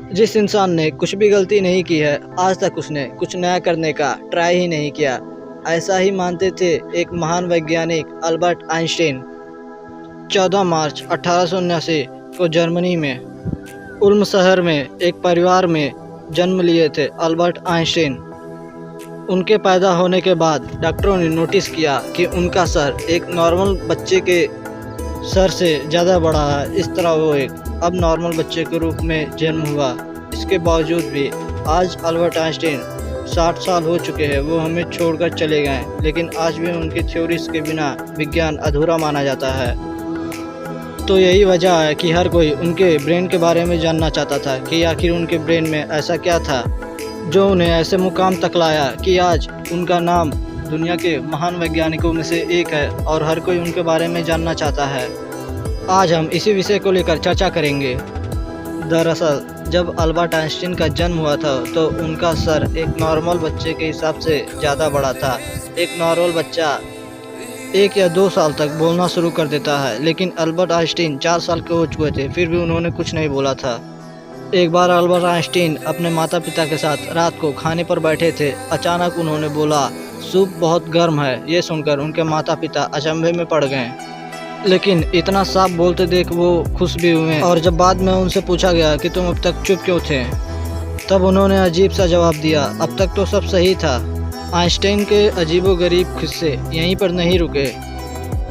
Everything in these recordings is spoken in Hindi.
जिस इंसान ने कुछ भी गलती नहीं की है, आज तक उसने कुछ नया करने का ट्राई ही नहीं किया। ऐसा ही मानते थे एक महान वैज्ञानिक अल्बर्ट आइंस्टीन। 14 मार्च 1879 को जर्मनी में उल्म शहर में एक परिवार में जन्म लिए थे अल्बर्ट आइंस्टीन। उनके पैदा होने के बाद डॉक्टरों ने नोटिस किया कि उनका सर एक नॉर्मल बच्चे के सर से ज़्यादा बड़ा है। इस तरह वो एक अब नॉर्मल बच्चे के रूप में जन्म हुआ। इसके बावजूद भी आज अल्बर्ट आइंस्टीन 60 साल हो चुके हैं, वो हमें छोड़कर चले गए, लेकिन आज भी उनकी थ्योरीज के बिना विज्ञान अधूरा माना जाता है। तो यही वजह है कि हर कोई उनके ब्रेन के बारे में जानना चाहता था कि आखिर उनके ब्रेन में ऐसा क्या था जो उन्हें ऐसे मुकाम तक लाया कि आज उनका नाम दुनिया के महान वैज्ञानिकों में से एक है और हर कोई उनके बारे में जानना चाहता है। आज हम इसी विषय को लेकर चर्चा करेंगे। दरअसल जब अल्बर्ट आइंस्टीन का जन्म हुआ था तो उनका सर एक नॉर्मल बच्चे के हिसाब से ज़्यादा बड़ा था। एक नॉर्मल बच्चा 1 या 2 साल तक बोलना शुरू कर देता है, लेकिन अल्बर्ट आइंस्टीन 4 साल के हो चुके थे, फिर भी उन्होंने कुछ नहीं बोला था। एक बार अल्बर्ट आइंस्टीन अपने माता पिता के साथ रात को खाने पर बैठे थे। अचानक उन्होंने बोला, सूप बहुत गर्म है। ये सुनकर उनके माता पिता अचंभे में पड़ गए, लेकिन इतना साफ बोलते देख वो खुश भी हुए। और जब बाद में उनसे पूछा गया कि तुम अब तक चुप क्यों थे, तब उन्होंने अजीब सा जवाब दिया, अब तक तो सब सही था। आइंस्टाइन के अजीबोगरीब किस्से यहीं पर नहीं रुके।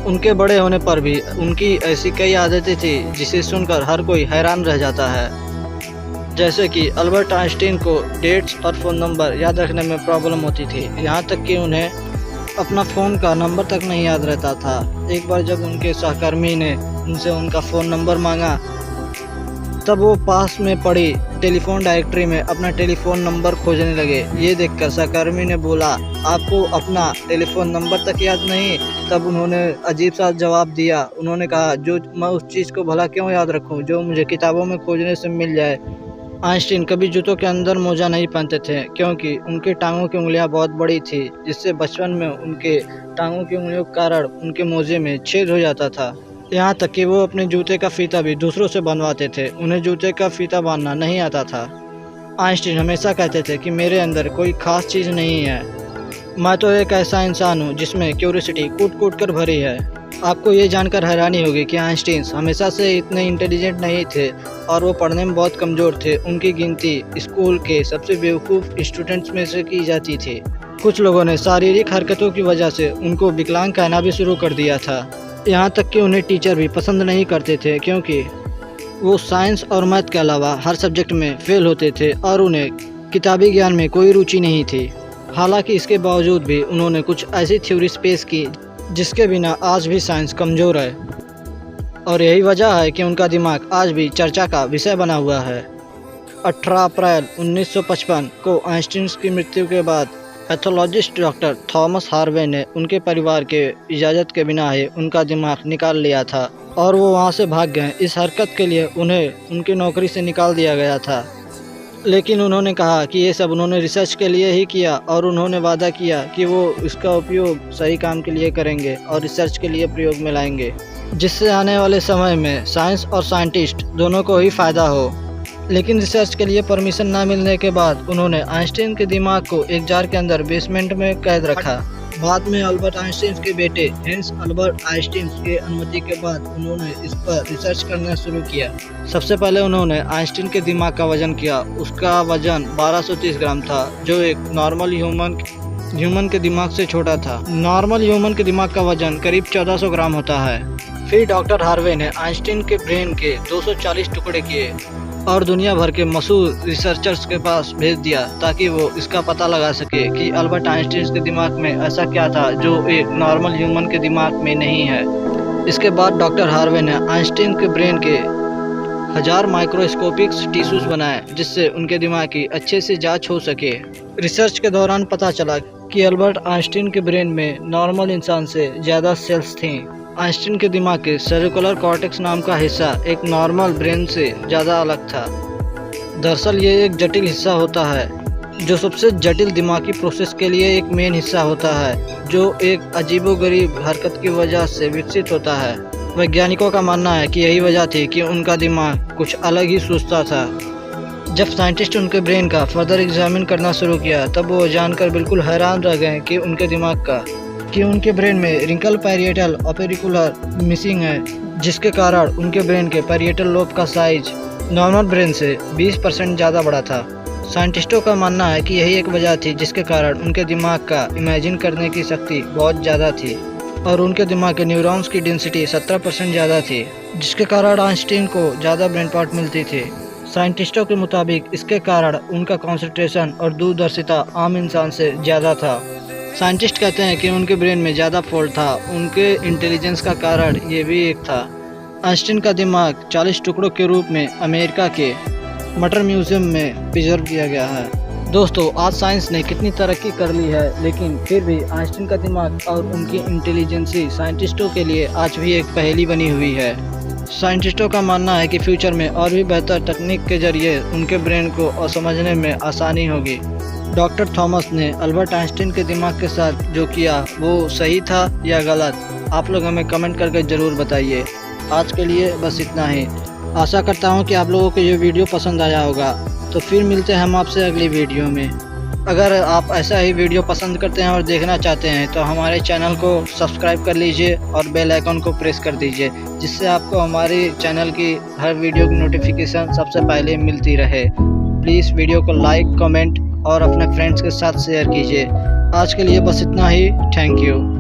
उनके बड़े होने पर भी उनकी ऐसी कई आदतें थी जिसे सुनकर हर कोई हैरान रह जाता है। जैसे कि अल्बर्ट आइंस्टीन को डेट्स और फ़ोन नंबर याद रखने में प्रॉब्लम होती थी, यहाँ तक कि उन्हें अपना फ़ोन का नंबर तक नहीं याद रहता था। एक बार जब उनके सहकर्मी ने उनसे उनका फ़ोन नंबर मांगा, तब वो पास में पड़ी टेलीफोन डायरेक्टरी में अपना टेलीफोन नंबर खोजने लगे। ये देखकर सहकर्मी ने बोला, आपको अपना टेलीफोन नंबर तक याद नहीं? तब उन्होंने अजीब सा जवाब दिया। उन्होंने कहा, जो मैं उस चीज़ को भला क्यों याद रखूं जो मुझे किताबों में खोजने से मिल जाए। आइंस्टीन कभी जूतों के अंदर मोजा नहीं पहनते थे क्योंकि उनके टांगों की उंगलियां बहुत बड़ी थी, जिससे बचपन में उनके टांगों की उंगलियों के कारण उनके मोजे में छेद हो जाता था। यहाँ तक कि वो अपने जूते का फीता भी दूसरों से बनवाते थे, उन्हें जूते का फीता बांधना नहीं आता था। आइंस्टीन हमेशा कहते थे कि मेरे अंदर कोई ख़ास चीज़ नहीं है, मैं तो एक ऐसा इंसान हूँ जिसमें क्यूरियोसिटी कूट कूट कर भरी है। आपको ये जानकर हैरानी होगी कि आइंस्टीन हमेशा से इतने इंटेलिजेंट नहीं थे और वो पढ़ने में बहुत कमज़ोर थे। उनकी गिनती स्कूल के सबसे बेवकूफ़ स्टूडेंट्स में से की जाती थी। कुछ लोगों ने शारीरिक हरकतों की वजह से उनको विकलांग कहना भी शुरू कर दिया था। यहाँ तक कि उन्हें टीचर भी पसंद नहीं करते थे क्योंकि वो साइंस और मैथ के अलावा हर सब्जेक्ट में फेल होते थे और उन्हें किताबी ज्ञान में कोई रुचि नहीं थी। हालांकि इसके बावजूद भी उन्होंने कुछ ऐसी थ्योरीज पेश की जिसके बिना आज भी साइंस कमज़ोर है, और यही वजह है कि उनका दिमाग आज भी चर्चा का विषय बना हुआ है। 18 अप्रैल 1955 को आइंस्टीन की मृत्यु के बाद पैथोलॉजिस्ट डॉक्टर थॉमस हार्वे ने उनके परिवार के इजाज़त के बिना ही उनका दिमाग निकाल लिया था और वो वहाँ से भाग गए। इस हरकत के लिए उन्हें उनकी नौकरी से निकाल दिया गया था, लेकिन उन्होंने कहा कि ये सब उन्होंने रिसर्च के लिए ही किया और उन्होंने वादा किया कि वो इसका उपयोग सही काम के लिए करेंगे और रिसर्च के लिए प्रयोग में लाएंगे, जिससे आने वाले समय में साइंस और साइंटिस्ट दोनों को ही फ़ायदा हो। लेकिन रिसर्च के लिए परमिशन ना मिलने के बाद उन्होंने आइंस्टीन के दिमाग को एक जार के अंदर बेसमेंट में कैद रखा। बाद में अल्बर्ट आइंस्टीन के बेटे हेंस अल्बर्ट आइंस्टीन की अनुमति के बाद उन्होंने इस पर रिसर्च करना शुरू किया। सबसे पहले उन्होंने आइंस्टीन के दिमाग का वजन किया। उसका वजन 1230 ग्राम था, जो एक नॉर्मल ह्यूमन के दिमाग से छोटा था। नॉर्मल ह्यूमन के दिमाग का वजन करीब 1400 ग्राम होता है। फिर डॉक्टर हार्वे ने आइंस्टीन के ब्रेन के 240 टुकड़े किए और दुनिया भर के मशहूर रिसर्चर्स के पास भेज दिया ताकि वो इसका पता लगा सके कि अल्बर्ट आइंस्टीन के दिमाग में ऐसा क्या था जो एक नॉर्मल ह्यूमन के दिमाग में नहीं है। इसके बाद डॉक्टर हार्वे ने आइंस्टीन के ब्रेन के 1000 माइक्रोस्कोपिक टिश्यूज बनाए जिससे उनके दिमाग की अच्छे से जांच हो सके। रिसर्च के दौरान पता चला कि अल्बर्ट आइंस्टीन के ब्रेन में नॉर्मल इंसान से ज़्यादा सेल्स थीं। आइंस्टीन के दिमाग के सेरिकुलर कॉर्टेक्स नाम का हिस्सा एक नॉर्मल ब्रेन से ज़्यादा अलग था। दरअसल ये एक जटिल हिस्सा होता है जो सबसे जटिल दिमागी प्रोसेस के लिए एक मेन हिस्सा होता है, जो एक अजीबोगरीब हरकत की वजह से विकसित होता है। वैज्ञानिकों का मानना है कि यही वजह थी कि उनका दिमाग कुछ अलग ही सोचता था। जब साइंटिस्ट उनके ब्रेन का फर्दर एग्जामिन करना शुरू किया तब वो जानकर बिल्कुल हैरान रह गए कि उनके ब्रेन में रिंकल पैरिएटल ऑपेरिकुलर मिसिंग है, जिसके कारण उनके ब्रेन के पैरिएटल लोब का साइज नॉर्मल ब्रेन से 20% ज़्यादा बड़ा था। साइंटिस्टों का मानना है कि यही एक वजह थी जिसके कारण उनके दिमाग का इमेजिन करने की शक्ति बहुत ज़्यादा थी और उनके दिमाग के न्यूरॉन्स की डेंसिटी 17% ज़्यादा थी, जिसके कारण आइंस्टीन को ज़्यादा ब्रेन पार्ट मिलती थी। साइंटिस्टों के मुताबिक इसके कारण उनका कंसंट्रेशन और दूरदर्शिता आम इंसान से ज़्यादा था। साइंटिस्ट कहते हैं कि उनके ब्रेन में ज़्यादा फॉल्ट था, उनके इंटेलिजेंस का कारण ये भी एक था। आइंस्टीन का दिमाग 40 टुकड़ों के रूप में अमेरिका के मटर म्यूजियम में प्रिजर्व किया गया है। दोस्तों, आज साइंस ने कितनी तरक्की कर ली है, लेकिन फिर भी आइंस्टीन का दिमाग और उनकी इंटेलिजेंसी साइंटिस्टों के लिए आज भी एक पहेली बनी हुई है। साइंटिस्टों का मानना है कि फ्यूचर में और भी बेहतर तकनीक के जरिए उनके ब्रेन को समझने में आसानी होगी। डॉक्टर थॉमस ने अल्बर्ट आइंस्टीन के दिमाग के साथ जो किया वो सही था या गलत, आप लोग हमें कमेंट करके ज़रूर बताइए। आज के लिए बस इतना ही। आशा करता हूँ कि आप लोगों को ये वीडियो पसंद आया होगा। तो फिर मिलते हैं हम आपसे अगली वीडियो में। अगर आप ऐसा ही वीडियो पसंद करते हैं और देखना चाहते हैं तो हमारे चैनल को सब्सक्राइब कर लीजिए और बेल आइकन को प्रेस कर दीजिए, जिससे आपको हमारे चैनल की हर वीडियो की नोटिफिकेशन सबसे पहले मिलती रहे। प्लीज़ वीडियो को लाइक, कमेंट और अपने फ्रेंड्स के साथ शेयर कीजिए। आज के लिए बस इतना ही। Thank you.